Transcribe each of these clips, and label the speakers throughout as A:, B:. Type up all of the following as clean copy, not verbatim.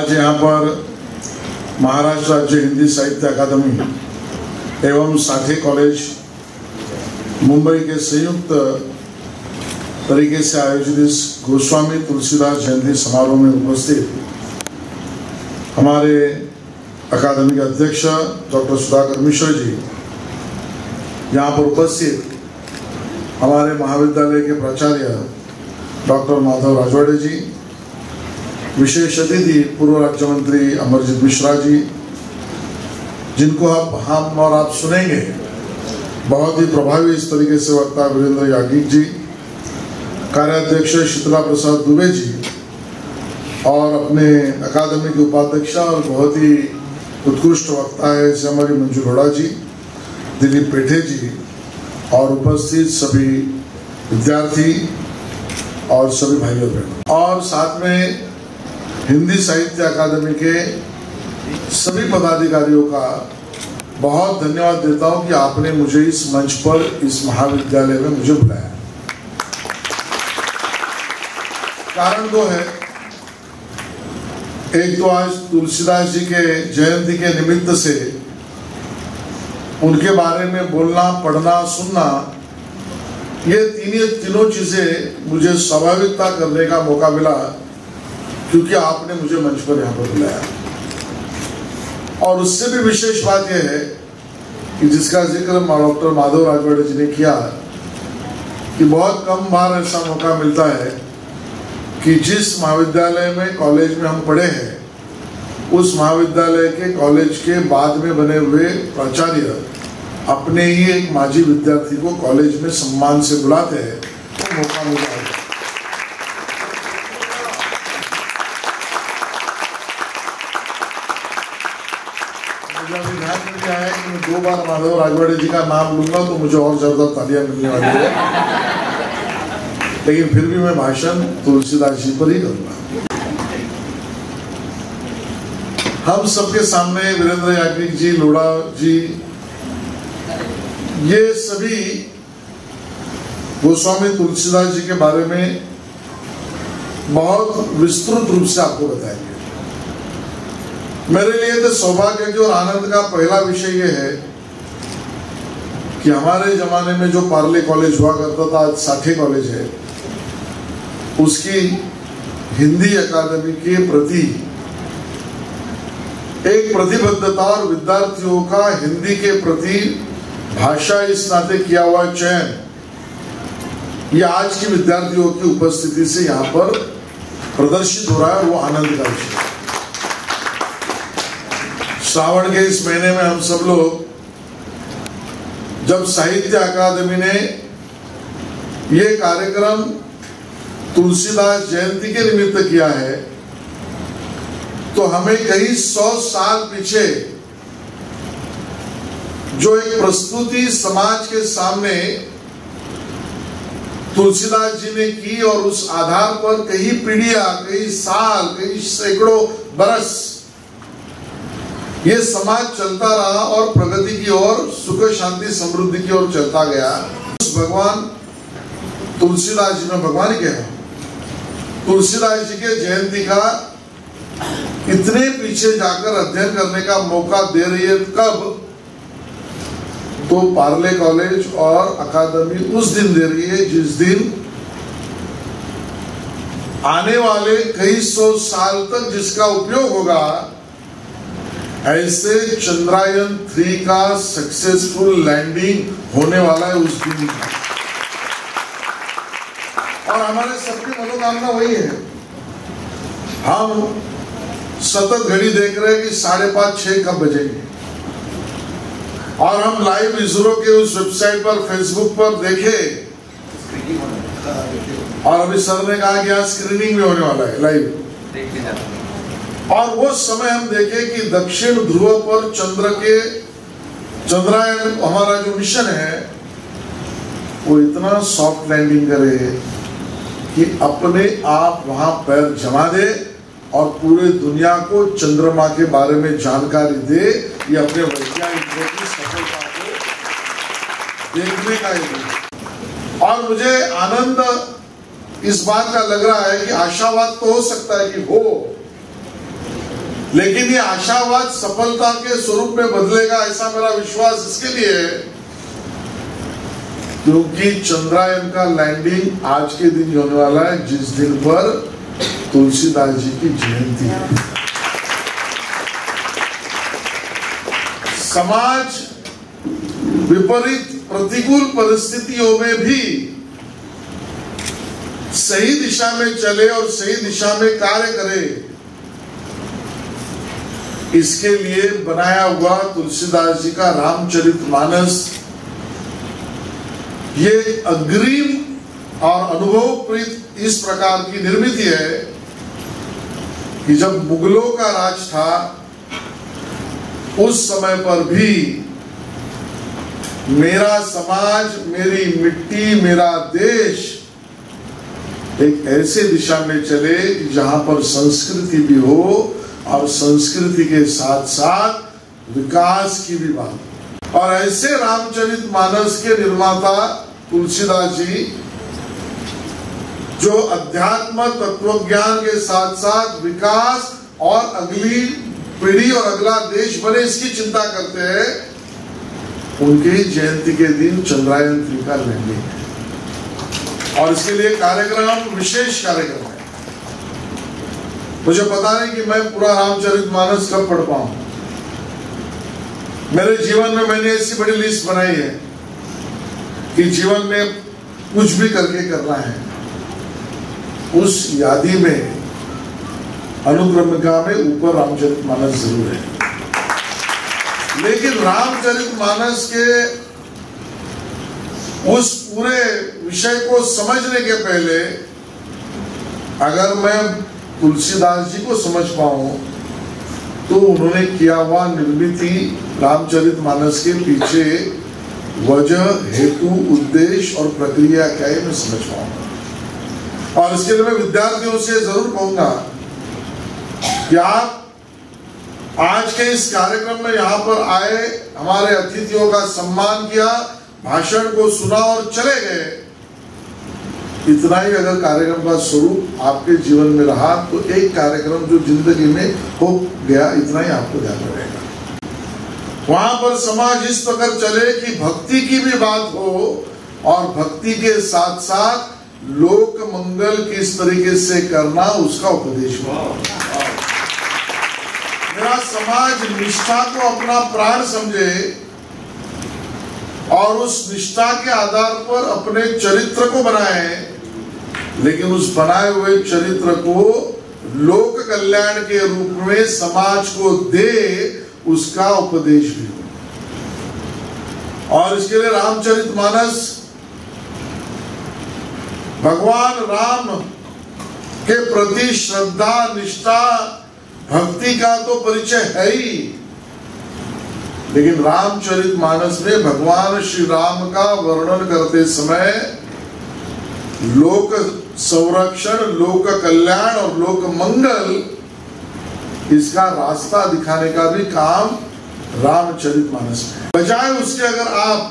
A: आज यहाँ पर महाराष्ट्र राज्य हिंदी साहित्य अकादमी एवं साठे कॉलेज मुंबई के संयुक्त तरीके से आयोजित इस गोस्वामी तुलसीदास जयंती समारोह में उपस्थित हमारे अकादमी के अध्यक्ष डॉक्टर सुधाकर मिश्र जी, यहाँ पर उपस्थित हमारे महाविद्यालय के प्राचार्य डॉक्टर माधव राजवाड़े जी, विशेष अतिथि पूर्व राज्य मंत्री अमरजीत मिश्रा जी, जिनको हम और आप सुनेंगे, बहुत ही प्रभावी इस तरीके से वक्ता वीरेंद्र याज्ञिक जी, कार्याध्यक्ष शीतला प्रसाद दुबे जी और अपने अकादमी के उपाध्यक्ष और बहुत ही उत्कृष्ट वक्ता है जैसे हमारी मंजू लोढ़ा जी, दिलीप पेठे जी और उपस्थित सभी विद्यार्थी और सभी भाइयों बहनों और साथ में हिंदी साहित्य अकादमी के सभी पदाधिकारियों का बहुत धन्यवाद देता हूं कि आपने मुझे इस मंच पर इस महाविद्यालय में मुझे बुलाया। कारण दो है, एक तो आज तुलसीदास जी के जयंती के निमित्त से उनके बारे में बोलना, पढ़ना, सुनना, ये तीनों चीजें मुझे स्वाभाविकता करने का मौका मिला क्योंकि आपने मुझे मंच पर यहाँ पर बुलाया। और उससे भी विशेष बात यह है कि जिसका जिक्र डॉक्टर माधव राजवाड़े जी ने किया कि बहुत कम बार ऐसा मौका मिलता है कि जिस महाविद्यालय में, कॉलेज में हम पढ़े हैं, उस महाविद्यालय के कॉलेज के बाद में बने हुए प्राचार्य अपने ही एक माजी विद्यार्थी को कॉलेज में सम्मान से बुलाते हैं, तो मौका मिला है। मुझे ध्यान में दिया है कि मैं 2 बार माधव राजवाड़े जी का नाम लूंगा तो मुझे और ज्यादा तालियां मिलने वाली है, लेकिन फिर भी मैं भाषण तुलसीदास जी पर ही करूंगा। हम सबके सामने वीरेंद्र याज्ञिक जी, लोढ़ा जी, ये सभी गोस्वामी तुलसीदास जी के बारे में बहुत विस्तृत रूप से आपको बताएंगे। मेरे लिए तो सौभाग्य की और आनंद का पहला विषय ये है कि हमारे जमाने में जो पार्ले कॉलेज हुआ करता था, आज साठे कॉलेज है, उसकी हिंदी अकादमी के प्रति एक प्रतिबद्धता और विद्यार्थियों का हिंदी के प्रति भाषा इस नाते किया हुआ चयन, ये आज की विद्यार्थियों की उपस्थिति से यहाँ पर प्रदर्शित हो रहा है, वो आनंद का विषय। श्रावण के इस महीने में हम सब लोग जब साहित्य अकादमी ने ये कार्यक्रम तुलसीदास जयंती के निमित्त किया है, तो हमें कई 100 साल पीछे जो एक प्रस्तुति समाज के सामने तुलसीदास जी ने की और उस आधार पर कई पीढ़ियां, कई साल, कई सैकड़ों बरस ये समाज चलता रहा और प्रगति की ओर, सुख शांति समृद्धि की ओर चलता गया। उस भगवान तुलसीदास जी, में भगवान ही कहा, तुलसीदास जी के जयंती का इतने पीछे जाकर अध्ययन करने का मौका दे रही है। कब? तो पार्ले कॉलेज और अकादमी उस दिन दे रही है जिस दिन आने वाले कई 100 साल तक जिसका उपयोग होगा, ऐसे चंद्रयान 3 का सक्सेसफुल लैंडिंग होने वाला है उस दिन। और हमारे सबकी मनोकामना वही है। हम सतत घड़ी देख रहे हैं कि 5:30 6 कब बजेंगे, और हम लाइव इसरो के उस वेबसाइट पर, फेसबुक पर देखे, और अभी सर ने कहा कि आज स्क्रीनिंग भी होने वाला है लाइव, और वो समय हम देखे कि दक्षिण ध्रुव पर चंद्रयान हमारा जो मिशन है वो इतना सॉफ्ट लैंडिंग करे कि अपने आप वहां पैर जमा दे और पूरे दुनिया को चंद्रमा के बारे में जानकारी दे। ये अपने वैज्ञानिकों की सफलता को देखने का ही। और मुझे आनंद इस बात का लग रहा है कि आशावाद तो हो सकता है कि हो, लेकिन ये आशावाद सफलता के स्वरूप में बदलेगा ऐसा मेरा विश्वास इसके लिए है क्योंकि चंद्रायन का लैंडिंग आज के दिन होने वाला है, जिस दिन पर तुलसीदास जी की जयंती है। समाज विपरीत प्रतिकूल परिस्थितियों में भी सही दिशा में चले और सही दिशा में कार्य करे, इसके लिए बनाया हुआ तुलसीदास जी का रामचरितमानस ये अग्रिम और अनुभवप्रीत इस प्रकार की निर्मित है कि जब मुगलों का राज था उस समय पर भी मेरा समाज, मेरी मिट्टी, मेरा देश एक ऐसे दिशा में चले जहां पर संस्कृति भी हो और संस्कृति के साथ साथ विकास की भी बात। और ऐसे रामचरितमानस के निर्माता तुलसीदास जी जो अध्यात्म तत्वज्ञान के साथ साथ विकास और अगली पीढ़ी और अगला देश बने इसकी चिंता करते हैं, उनकी जयंती के दिन चंद्रायन 3 का लैंडिंग है और इसके लिए कार्यक्रम विशेष कार्यक्रम है। मुझे पता नहीं कि मैं पूरा रामचरितमानस कब पढ़ पाऊं। मेरे जीवन में मैंने ऐसी बड़ी लिस्ट बनाई है कि जीवन में कुछ भी करके करना है, उस यादी में अनुक्रमिका में ऊपर रामचरितमानस जरूर है। लेकिन रामचरितमानस के उस पूरे विषय को समझने के पहले अगर मैं तुलसीदास जी को समझ पाऊं तो उन्होंने किया हुआ निर्मित रामचरितमानस के पीछे वजह, हेतु, उद्देश्य और प्रक्रिया क्या है मैं समझ पाऊंगा। और इसके लिए मैं विद्यार्थियों से जरूर कहूंगा कि आप आज के इस कार्यक्रम में यहाँ पर आए, हमारे अतिथियों का सम्मान किया, भाषण को सुना और चले गए, इतना ही अगर कार्यक्रम का स्वरूप आपके जीवन में रहा तो एक कार्यक्रम जो जिंदगी में हो गया, इतना ही आपको ध्यान रहेगा। वहां पर समाज इस प्रकार चले कि भक्ति की भी बात हो और भक्ति के साथ साथ लोक मंगल किस तरीके से करना उसका उपदेश हो। मेरा समाज निष्ठा को अपना प्राण समझे और उस निष्ठा के आधार पर अपने चरित्र को बनाए, लेकिन उस बनाए हुए चरित्र को लोक कल्याण के रूप में समाज को दे, उसका उपदेश भी हो। और इसके लिए रामचरितमानस भगवान राम के प्रति श्रद्धा, निष्ठा, भक्ति का तो परिचय है ही, लेकिन रामचरितमानस में भगवान श्री राम का वर्णन करते समय लोक संरक्षण, लोक कल्याण और लोक मंगल, इसका रास्ता दिखाने का भी काम रामचरितमानस में। बजाय उसके अगर आप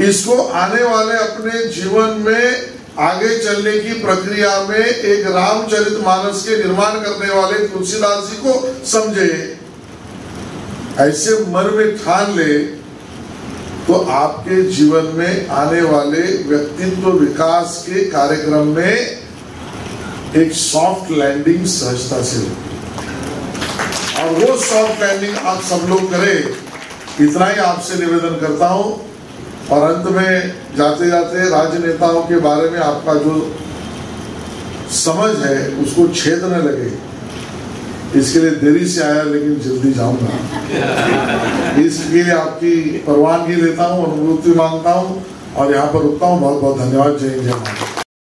A: इसको आने वाले अपने जीवन में आगे चलने की प्रक्रिया में एक रामचरितमानस के निर्माण करने वाले तुलसीदास जी को समझे, ऐसे मन में ठान ले, तो आपके जीवन में आने वाले व्यक्तित्व विकास के कार्यक्रम में एक सॉफ्ट लैंडिंग सहजता से हो। और वो सॉफ्ट लैंडिंग आप सब लोग करें, इतना ही आपसे निवेदन करता हूं। और अंत में जाते जाते राजनेताओं के बारे में आपका जो समझ है उसको छेद न लगे, इसके लिए देरी से आया लेकिन जल्दी जाऊंगा। इसके लिए आपकी परवानगी लेता हूं, अनुमति मांगता हूं और यहाँ पर रुकता हूं। बहुत बहुत धन्यवाद। जय हिंद, जय भारत।